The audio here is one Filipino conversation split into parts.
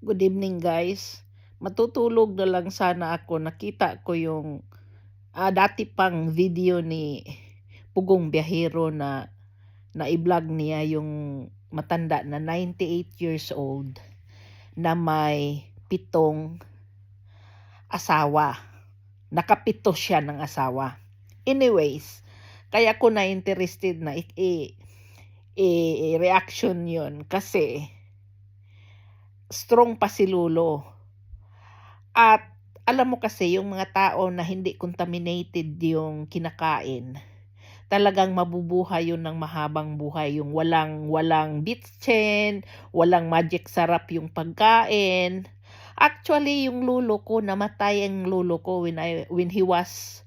Good evening guys. Matutulog na lang sana ako, nakita ko yung dati pang video ni Pugong Biyahero na i-vlog niya yung matanda na 98 years old na may 7 asawa. Nakapito siya ng asawa. Anyways, kaya ko na interested na reaction yun kasi strong pa si Lolo. At alam mo kasi yung mga tao na hindi contaminated yung kinakain, talagang mabubuhay yun ng mahabang buhay, yung walang bitchin, walang magic sarap yung pagkain. Actually, yung lolo ko, namatay ang lolo ko when he was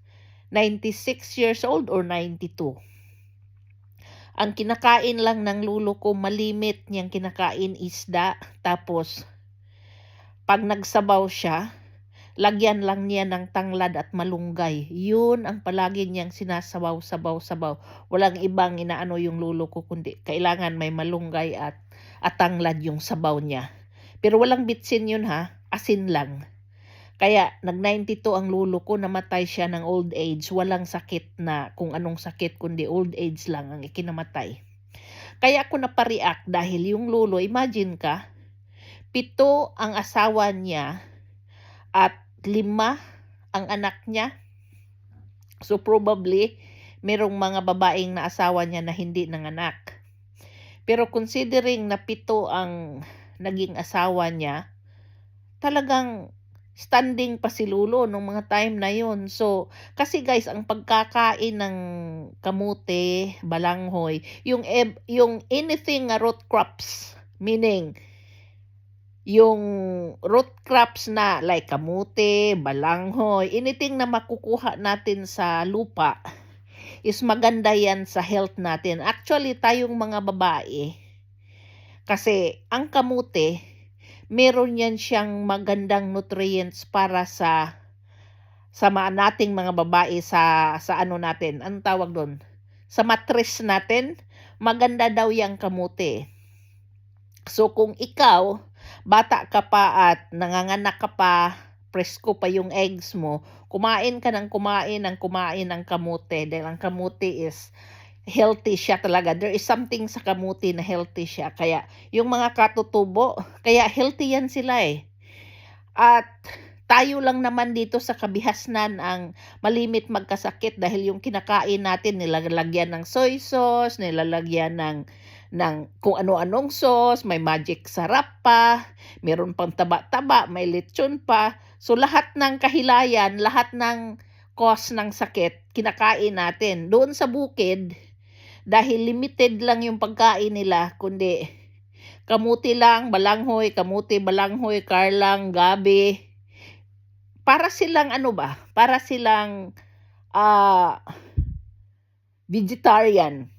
96 years old or 92. Ang kinakain lang ng lolo ko, malimit niyang kinakain isda, tapos pag nagsabaw siya, lagyan lang niya ng tanglad at malunggay. Yun ang palagi niyang sinasabaw-sabaw-sabaw. Walang ibang inaano yung lolo ko, kundi kailangan may malunggay at tanglad yung sabaw niya. Pero walang bitsin yun ha, asin lang. Kaya nag-92 ang lolo ko, namatay siya ng old age. Walang sakit na kung anong sakit, kundi old age lang ang ikinamatay. Kaya ako napareact dahil yung lolo, imagine ka, 7 ang asawa niya at 5 ang anak niya. So probably, merong mga babaeng na asawa niya na hindi nanganak. Pero considering na 7 ang naging asawa niya, talagang standing pa si Lolo nung mga time na yun. So, kasi guys, ang pagkakain ng kamote, balanghoy, yung anything root crops, meaning yung root crops na like kamote, balanghoy, anything na makukuha natin sa lupa is maganda yan sa health natin. Actually, tayong mga babae, kasi ang kamote, meron yan siyang magandang nutrients para sa nating mga babae sa ano natin, anong tawag doon? Sa mattress natin, maganda daw yung kamote. So kung ikaw, bata ka pa at nanganganak ka pa, presko pa yung eggs mo, kumain ka ng kumain ng kamote dahil ang kamote is healthy siya talaga. There is something sa kamote na healthy siya. Kaya yung mga katutubo, kaya healthy yan sila eh. At tayo lang naman dito sa kabihasnan ang malimit magkasakit dahil yung kinakain natin nilalagyan ng soy sauce, nilalagyan ng kung ano-anong sauce, may magic sarap pa, meron pang taba-taba, may lechon pa. So lahat ng kahilayan, lahat ng cause ng sakit, kinakain natin. Doon sa bukid, dahil limited lang yung pagkain nila, kundi kamuti lang, balanghoy, kamuti, balanghoy, karlang, gabi. Para silang para silang vegetarian.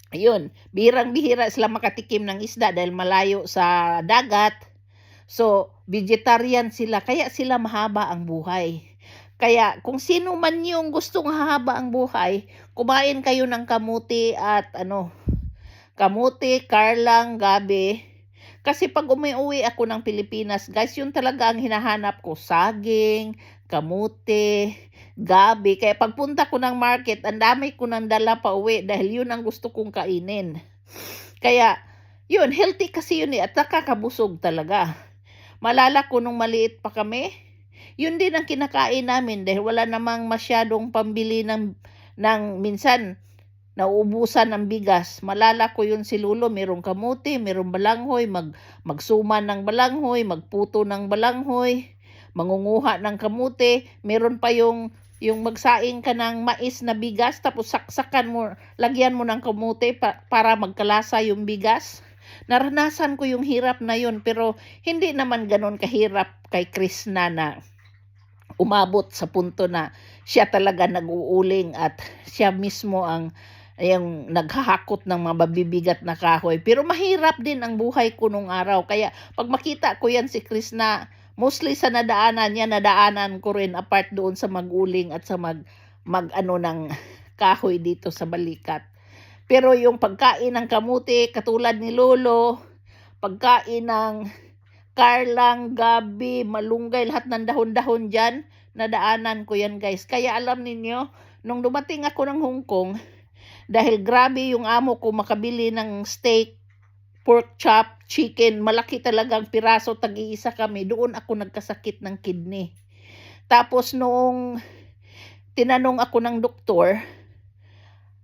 Ayun, bihirang-bihira sila makatikim ng isda dahil malayo sa dagat. So, vegetarian sila, kaya sila mahaba ang buhay. Kaya kung sino man yung gustong hahaba ang buhay, kumain kayo ng kamuti at kamuti, karlang, gabi. Kasi pag umuwi ako ng Pilipinas, guys, yun talaga ang hinahanap ko. Saging, kamuti, gabi. Kaya pagpunta ko ng market, ang dami ko nang dala pa uwi dahil yun ang gusto kong kainin. Kaya, yun, healthy kasi yun at nakakabusog talaga. Malala ko nung maliit pa kami, yun din ang kinakain namin dahil wala namang masyadong pambili ng minsan, nauubusan ng bigas. Malala ko yun si Lolo, merong kamuti, merong balanghoy, magsuman ng balanghoy, magputo ng balanghoy, mangunguha ng kamuti, meron pa yung magsaing ka ng mais na bigas, tapos saksakan mo, lagyan mo ng kamuti para magkalasa yung bigas. Naranasan ko yung hirap na yun, pero hindi naman ganon kahirap kay Krishna na umabot sa punto na siya talaga nag-uuling at siya mismo ang naghahakot ng mga mabibigat na kahoy. Pero mahirap din ang buhay ko nung araw. Kaya pag makita ko yan si Krishna, mostly sa nadaanan ko rin apart doon sa mag-uling at sa mag ng kahoy dito sa balikat. Pero yung pagkain ng kamuti, katulad ni Lolo, pagkain ng Carlang, gabi, malunggay, lahat ng dahon-dahon diyan, nadaanan ko 'yan guys. Kaya alam ninyo, nung dumating ako ng Hong Kong, dahil grabe yung amo ko makabili ng steak, pork chop, chicken, malaki talagang piraso, tag-iisa kami, doon ako nagkasakit ng kidney. Tapos noong tinanong ako ng doktor,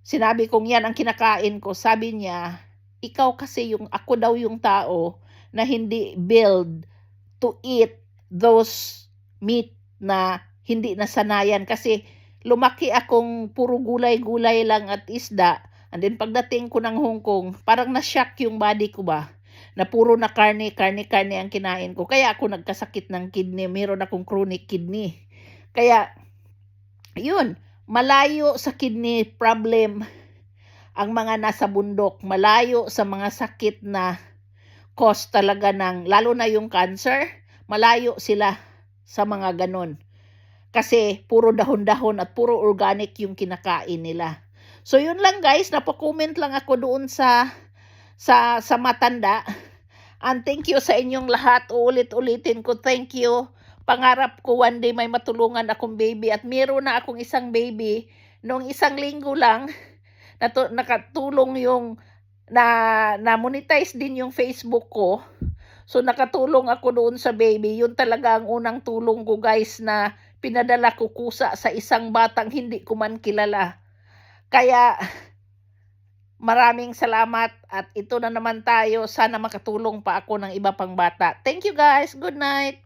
sinabi kong yan ang kinakain ko, sabi niya, ikaw kasi ako daw yung tao na hindi build to eat those meat na hindi nasanayan kasi lumaki akong puro gulay-gulay lang at isda. And then pagdating ko ng Hong Kong, parang na-shock yung body ko ba, na puro na karne ang kinain ko. Kaya ako nagkasakit ng kidney, meron akong chronic kidney. Kaya, yun, malayo sa kidney problem ang mga nasa bundok, malayo sa mga sakit na cause talaga ng, lalo na yung cancer, malayo sila sa mga ganon. Kasi puro dahon-dahon at puro organic yung kinakain nila. So yun lang guys, napo-comment lang ako doon sa matanda. And thank you sa inyong lahat. Uulit-ulitin ko, thank you. Pangarap ko one day may matulungan akong baby at meron na akong isang baby. Noong isang linggo lang, nakatulong yung na monetize din yung Facebook ko. So nakatulong ako doon sa baby. Yun talaga ang unang tulong ko guys, na pinadala ko kusa sa isang batang hindi ko man kilala. Kaya maraming salamat at ito na naman tayo. Sana makatulong pa ako ng iba pang bata. Thank you guys. Good night.